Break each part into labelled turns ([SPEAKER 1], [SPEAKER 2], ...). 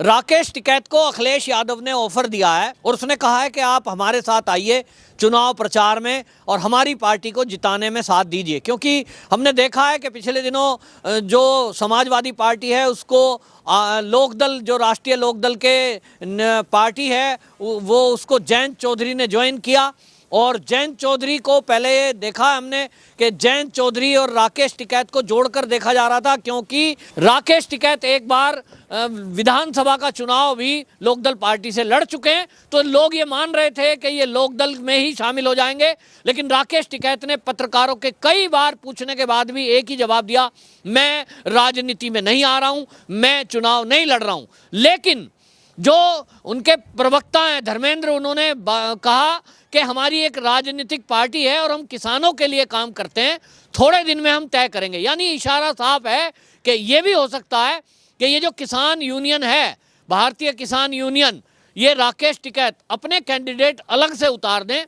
[SPEAKER 1] राकेश टिकैत को अखिलेश यादव ने ऑफर दिया है और उसने कहा है कि आप हमारे साथ आइए चुनाव प्रचार में और हमारी पार्टी को जिताने में साथ दीजिए, क्योंकि हमने देखा है कि पिछले दिनों जो समाजवादी पार्टी है उसको लोकदल, जो राष्ट्रीय लोकदल के पार्टी है वो उसको जयंत चौधरी ने ज्वाइन किया। और जयंत चौधरी को पहले देखा हमने कि जयंत चौधरी और राकेश टिकैत को जोड़कर देखा जा रहा था, क्योंकि राकेश टिकैत एक बार विधानसभा का चुनाव भी लोकदल पार्टी से लड़ चुके हैं, तो लोग ये मान रहे थे कि ये लोकदल में ही शामिल हो जाएंगे। लेकिन राकेश टिकैत ने पत्रकारों के कई बार पूछने के बाद भी एक ही जवाब दिया, मैं राजनीति में नहीं आ रहा हूं, मैं चुनाव नहीं लड़ रहा हूं। लेकिन जो उनके प्रवक्ता हैं धर्मेंद्र, उन्होंने कहा कि हमारी एक राजनीतिक पार्टी है और हम किसानों के लिए काम करते हैं, थोड़े दिन में हम तय करेंगे। यानी इशारा साफ है कि ये भी हो सकता है कि ये जो किसान यूनियन है, भारतीय किसान यूनियन, ये राकेश टिकैत अपने कैंडिडेट अलग से उतार दें।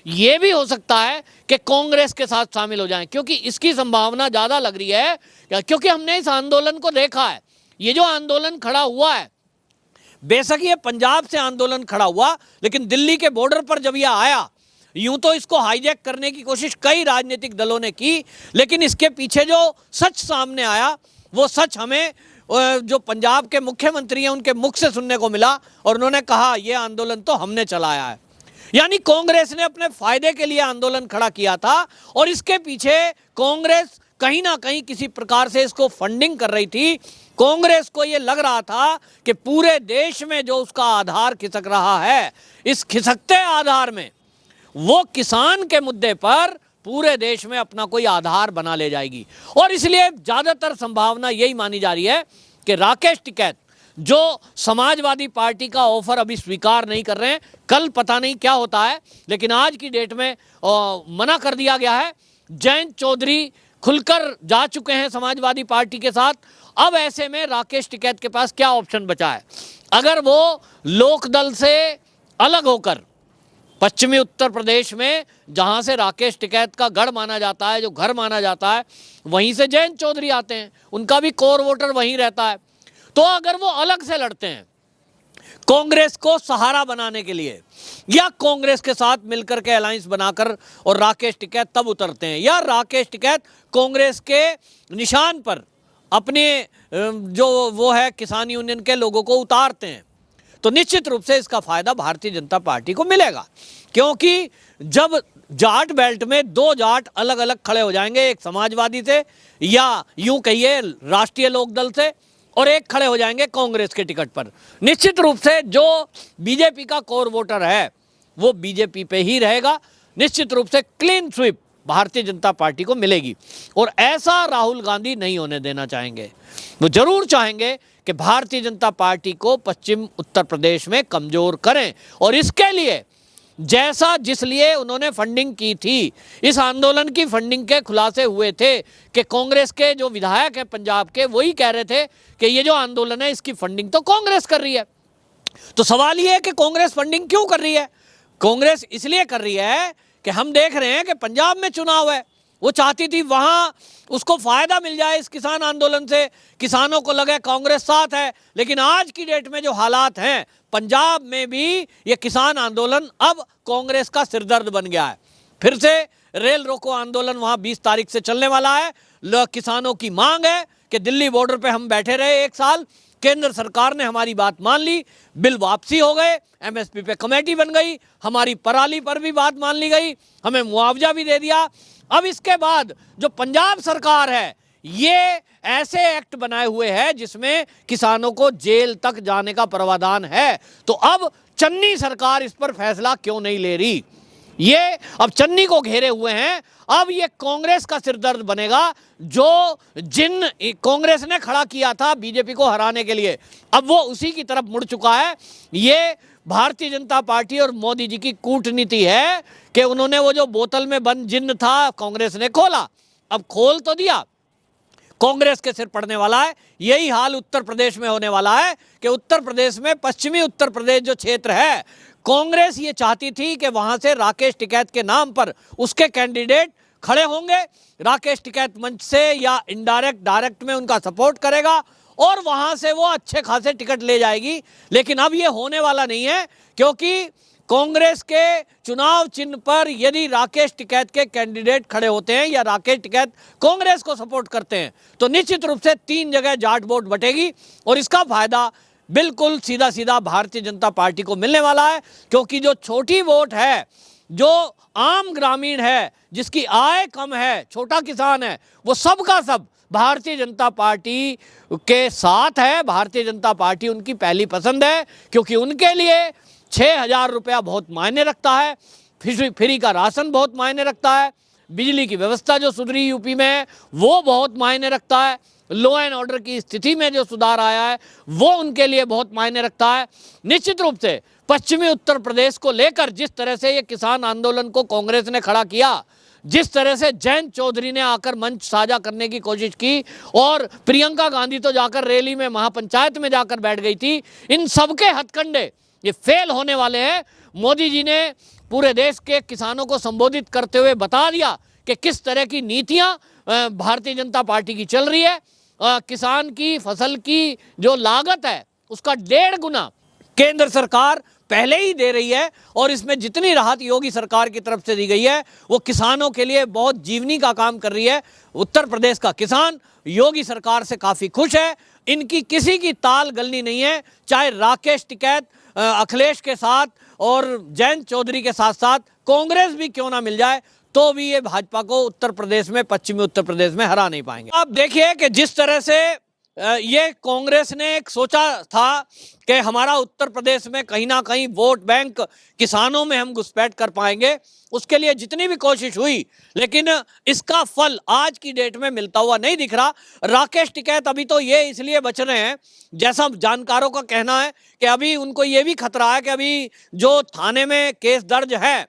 [SPEAKER 1] ये भी हो सकता है कि कांग्रेस के साथ शामिल हो जाएं, क्योंकि इसकी संभावना ज़्यादा लग रही है, क्योंकि हमने इस आंदोलन को देखा है। ये जो आंदोलन खड़ा हुआ है, बेशक ये पंजाब से आंदोलन खड़ा हुआ, लेकिन दिल्ली के बॉर्डर पर जब यह आया, यूं तो इसको हाईजैक करने की कोशिश कई राजनीतिक दलों ने की, लेकिन इसके पीछे जो सच सामने आया वो सच हमें जो पंजाब के मुख्यमंत्री हैं उनके मुख से सुनने को मिला, और उन्होंने कहा यह आंदोलन तो हमने चलाया है। यानी कांग्रेस ने अपने फायदे के लिए आंदोलन खड़ा किया था और इसके पीछे कांग्रेस कहीं ना कहीं किसी प्रकार से इसको फंडिंग कर रही थी। कांग्रेस को यह लग रहा था कि पूरे देश में जो उसका आधार खिसक रहा है, इस खिसकते आधार में वो किसान के मुद्दे पर पूरे देश में अपना कोई आधार बना ले जाएगी। और इसलिए ज्यादातर संभावना यही मानी जा रही है कि राकेश टिकैत, जो समाजवादी पार्टी का ऑफर अभी स्वीकार नहीं कर रहे हैं, कल पता नहीं क्या होता है, लेकिन आज की डेट में मना कर दिया गया है। जयंत चौधरी खुलकर जा चुके हैं समाजवादी पार्टी के साथ। अब ऐसे में राकेश टिकैत के पास क्या ऑप्शन बचा है? अगर वो लोकदल से अलग होकर पश्चिमी उत्तर प्रदेश में, जहां से राकेश टिकैत का गढ़ माना जाता है, जो घर माना जाता है, वहीं से जयंत चौधरी आते हैं, उनका भी कोर वोटर वहीं रहता है, तो अगर वो अलग से लड़ते हैं कांग्रेस को सहारा बनाने के लिए, या कांग्रेस के साथ मिलकर के अलायंस बनाकर और राकेश टिकैत तब उतरते हैं, या राकेश टिकैत कांग्रेस के निशान पर अपने जो वो है किसान यूनियन के लोगों को उतारते हैं, तो निश्चित रूप से इसका फायदा भारतीय जनता पार्टी को मिलेगा। क्योंकि जब जाट बेल्ट में दो जाट अलग अलग खड़े हो जाएंगे, एक समाजवादी से या यूं कहिए राष्ट्रीय लोकदल से, और एक खड़े हो जाएंगे कांग्रेस के टिकट पर, निश्चित रूप से जो बीजेपी का कोर वोटर है वो बीजेपी पे ही रहेगा। निश्चित रूप से clean sweep Bharatiya Janata party को मिलेगी, और ऐसा राहुल गांधी नहीं होने देना चाहेंगे। वो जरूर चाहेंगे कि भारतीय जनता पार्टी को पश्चिम उत्तर प्रदेश में कमजोर करें, और इसके लिए जैसा जिस लिए उन्होंने फंडिंग की थी, इस आंदोलन की फंडिंग के खुलासे हुए थे कि कांग्रेस के जो विधायक हैं पंजाब के, वही कह रहे थे कि ये जो आंदोलन है इसकी फंडिंग तो कांग्रेस कर रही है। तो सवाल ये है कि कांग्रेस फंडिंग क्यों कर रही है? कांग्रेस इसलिए कर रही है कि हम देख रहे हैं कि पंजाब में चुनाव है, वो चाहती थी वहां उसको फायदा मिल जाए इस किसान आंदोलन से, किसानों को लगे कांग्रेस साथ है। लेकिन आज की डेट में जो हालात हैं, पंजाब में भी ये किसान आंदोलन अब कांग्रेस का सिरदर्द बन गया है। फिर से रेल रोको आंदोलन वहां 20 तारीख से चलने वाला है। किसानों की मांग है कि दिल्ली बॉर्डर पे हम बैठे रहे 1 साल, केंद्र सरकार ने हमारी बात मान ली, बिल वापसी हो गए, एमएसपी पे कमेटी बन गई, हमारी पराली पर भी बात मान ली गई, हमें मुआवजा भी दे दिया। अब इसके बाद जो पंजाब सरकार है, ये ऐसे एक्ट बनाए हुए है जिसमें किसानों को जेल तक जाने का प्रावधान है। तो अब चन्नी सरकार इस पर फैसला क्यों नहीं ले रही? ये अब चन्नी को घेरे हुए हैं। अब ये कांग्रेस का सिरदर्द बनेगा, जो जिन कांग्रेस ने खड़ा किया था बीजेपी को हराने के लिए, अब वो उसी की तरफ मुड़ चुका है। ये भारतीय जनता पार्टी और मोदी जी की कूटनीति है कि उन्होंने वो जो बोतल में बंद जिन्न था कांग्रेस ने खोला, अब खोल तो दिया, कांग्रेस के सिर पड़ने वाला है। यही हाल उत्तर प्रदेश में होने वाला है कि उत्तर प्रदेश में, पश्चिमी उत्तर प्रदेश जो क्षेत्र है, कांग्रेस ये चाहती थी कि वहां से राकेश टिकैत के नाम पर उसके कैंडिडेट खड़े होंगे, राकेश टिकैत मंच से या इनडायरेक्ट डायरेक्ट में उनका सपोर्ट करेगा, और वहां से वो अच्छे खासे टिकट ले जाएगी। लेकिन अब ये होने वाला नहीं है, क्योंकि कांग्रेस के चुनाव चिन्ह पर यदि राकेश टिकैत के कैंडिडेट खड़े होते हैं या राकेश टिकैत कांग्रेस को सपोर्ट करते हैं तो निश्चित रूप से 3 जगह जाट वोट बटेगी और इसका फायदा बिल्कुल सीधा सीधा भारतीय जनता पार्टी को मिलने वाला है। क्योंकि जो छोटी वोट है, जो आम ग्रामीण है, जिसकी आय कम है, छोटा किसान है, वो सब का सब भारतीय जनता पार्टी के साथ है। भारतीय जनता पार्टी उनकी पहली पसंद है, क्योंकि उनके लिए 6,000 रुपया बहुत मायने रखता है, फ्री का राशन बहुत मायने रखता है, बिजली की व्यवस्था जो सुधरी यूपी में है वो बहुत मायने रखता है, लॉ एंड ऑर्डर की स्थिति में जो सुधार आया है वो उनके लिए बहुत मायने रखता है। निश्चित रूप से पश्चिमी उत्तर प्रदेश को लेकर जिस तरह से ये किसान आंदोलन को कांग्रेस ने खड़ा किया, जिस तरह से जयंत चौधरी ने आकर मंच साझा करने की कोशिश की और प्रियंका गांधी तो जाकर रैली में महापंचायत में जाकर बैठ गई थी, इन सबके हथकंडे ये फेल होने वाले हैं। मोदी जी ने पूरे देश के किसानों को संबोधित करते हुए बता दिया कि किस तरह की नीतियां भारतीय जनता पार्टी की चल रही है। किसान की फसल की जो लागत है उसका 1.5 गुना केंद्र सरकार पहले ही दे रही है और इसमें जितनी राहत योगी सरकार की तरफ से दी गई है वो किसानों के लिए बहुत जीवनी का काम कर रही है। उत्तर प्रदेश का किसान योगी सरकार से काफी खुश है। इनकी किसी की ताल गलनी नहीं है, चाहे राकेश टिकैत अखिलेश के साथ और जयंत चौधरी के साथ साथ कांग्रेस भी क्यों ना मिल जाए तो भी ये भाजपा को उत्तर प्रदेश में, पश्चिमी उत्तर प्रदेश में हरा नहीं पाएंगे। आप देखिए कि जिस तरह से ये कांग्रेस ने एक सोचा था कि हमारा उत्तर प्रदेश में कहीं ना कहीं वोट बैंक किसानों में हम घुसपैठ कर पाएंगे, उसके लिए जितनी भी कोशिश हुई, लेकिन इसका फल आज की डेट में मिलता हुआ नहीं दिख रहा। राकेश टिकैत अभी तो ये इसलिए बच रहे हैं, जैसा जानकारों का कहना है कि अभी उनको ये भी खतरा है कि अभी जो थाने में केस दर्ज है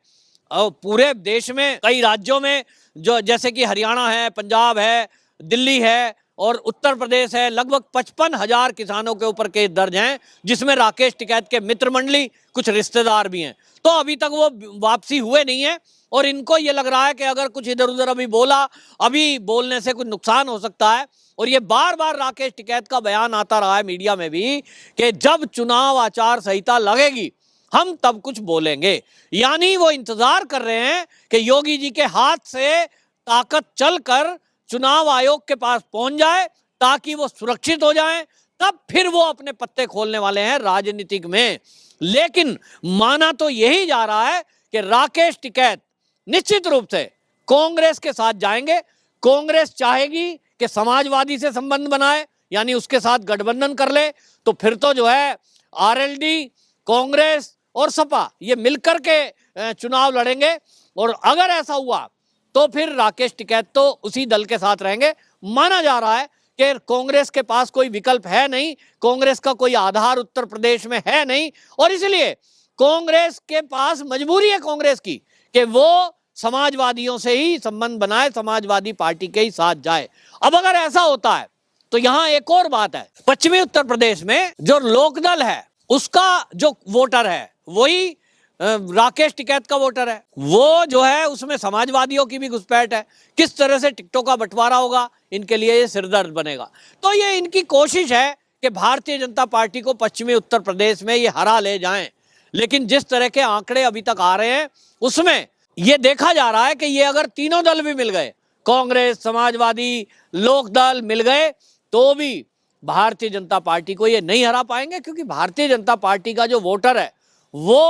[SPEAKER 1] और पूरे देश में कई राज्यों में जो जैसे कि हरियाणा है, पंजाब है, दिल्ली है और उत्तर प्रदेश है, लगभग 55,000 किसानों के ऊपर केस दर्ज हैं, जिसमें राकेश टिकैत के मित्र मंडली, कुछ रिश्तेदार भी हैं। तो अभी तक वो वापसी हुए नहीं है और इनको ये लग रहा है कि अगर कुछ इधर उधर अभी बोला, अभी बोलने से कुछ नुकसान हो सकता है। और ये बार बार राकेश टिकैत का बयान आता रहा है मीडिया में भी कि जब चुनाव आचार संहिता लगेगी हम तब कुछ बोलेंगे। यानी वो इंतजार कर रहे हैं कि योगी जी के हाथ से ताकत चलकर चुनाव आयोग के पास पहुंच जाए ताकि वो सुरक्षित हो जाएं, तब फिर वो अपने पत्ते खोलने वाले हैं राजनीतिक में। लेकिन माना तो यही जा रहा है कि राकेश टिकैत निश्चित रूप से कांग्रेस के साथ जाएंगे। कांग्रेस चाहेगी कि समाजवादी से संबंध बनाए, यानी उसके साथ गठबंधन कर ले, तो फिर तो जो है आरएलडी, कांग्रेस और सपा ये मिलकर के चुनाव लड़ेंगे। और अगर ऐसा हुआ तो फिर राकेश टिकैत तो उसी दल के साथ रहेंगे। माना जा रहा है कि कांग्रेस के पास कोई विकल्प है नहीं, कांग्रेस का कोई आधार उत्तर प्रदेश में है नहीं और इसलिए कांग्रेस के पास मजबूरी है कांग्रेस की कि वो समाजवादियों से ही संबंध बनाए, समाजवादी पार्टी के ही साथ जाए। अब अगर ऐसा होता है तो यहां एक और बात है, पश्चिमी उत्तर प्रदेश में जो लोकदल है उसका जो वोटर है वही राकेश टिकैत का वोटर है, वो जो है उसमें समाजवादियों की भी घुसपैठ है। किस तरह से टिकटों का बंटवारा होगा, इनके लिए ये सिरदर्द बनेगा। तो ये इनकी कोशिश है कि भारतीय जनता पार्टी को पश्चिमी उत्तर प्रदेश में ये हरा ले जाएं। लेकिन जिस तरह के आंकड़े अभी तक आ रहे हैं उसमें ये देखा जा रहा है कि ये अगर तीनों दल भी मिल गए, कांग्रेस, समाजवादी, लोकदल मिल गए, तो भी भारतीय जनता पार्टी को ये नहीं हरा पाएंगे। क्योंकि भारतीय जनता पार्टी का जो वोटर है वो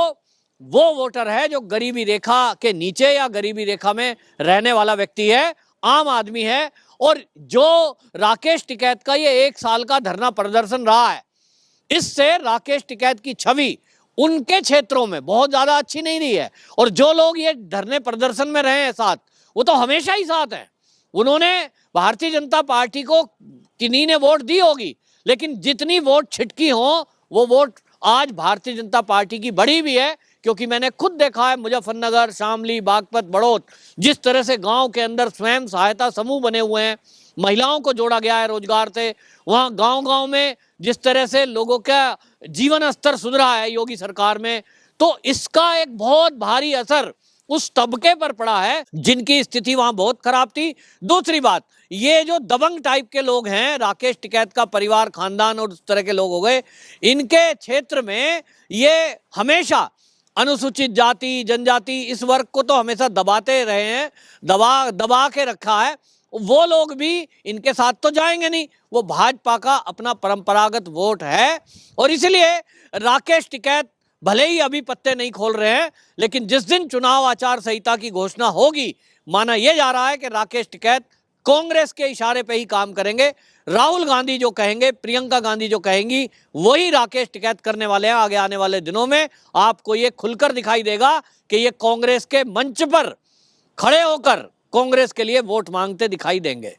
[SPEAKER 1] वोटर है जो गरीबी रेखा के नीचे या गरीबी रेखा में रहने वाला व्यक्ति है, आम आदमी है। और जो राकेश टिकैत का ये 1 साल का धरना प्रदर्शन रहा है, इससे राकेश टिकैत की छवि उनके क्षेत्रों में बहुत ज्यादा अच्छी नहीं रही है। और जो लोग ये धरने प्रदर्शन में रहे हैं साथ, वो तो हमेशा ही साथ हैं। उन्होंने भारतीय जनता पार्टी को किन्हीं ने वोट दी होगी, लेकिन जितनी वोट छिटकी हो वो वोट आज भारतीय जनता पार्टी की बढ़ी भी है। क्योंकि मैंने खुद देखा है मुजफ्फरनगर, शामली, बागपत, बड़ौत, जिस तरह से गांव के अंदर स्वयं सहायता समूह बने हुए हैं, महिलाओं को जोड़ा गया है रोजगार से, वहां गांव-गांव में जिस तरह से लोगों का जीवन स्तर सुधरा है योगी सरकार में, तो इसका एक बहुत भारी असर उस तबके पर पड़ा है जिनकी स्थिति वहां बहुत खराब थी। दूसरी बात, ये जो दबंग टाइप के लोग हैं, राकेश टिकैत का परिवार, खानदान और उस तरह के लोग हो गए, इनके क्षेत्र में ये हमेशा अनुसूचित जाति, जनजाति, इस वर्ग को तो हमेशा दबाते रहे हैं, दबा के रखा है। वो लोग भी इनके साथ तो जाएंगे नहीं। वो भाजपा का अपना परंपरागत वोट है और इसलिए राकेश टिकैत भले ही अभी पत्ते नहीं खोल रहे हैं, लेकिन जिस दिन चुनाव आचार संहिता की घोषणा होगी, माना यह जा रहा है कि राकेश टिकैत कांग्रेस के इशारे पे ही काम करेंगे। राहुल गांधी जो कहेंगे, प्रियंका गांधी जो कहेंगी, वही राकेश टिकैत करने वाले हैं। आगे आने वाले दिनों में आपको ये खुलकर दिखाई देगा कि ये कांग्रेस के मंच पर खड़े होकर कांग्रेस के लिए वोट मांगते दिखाई देंगे।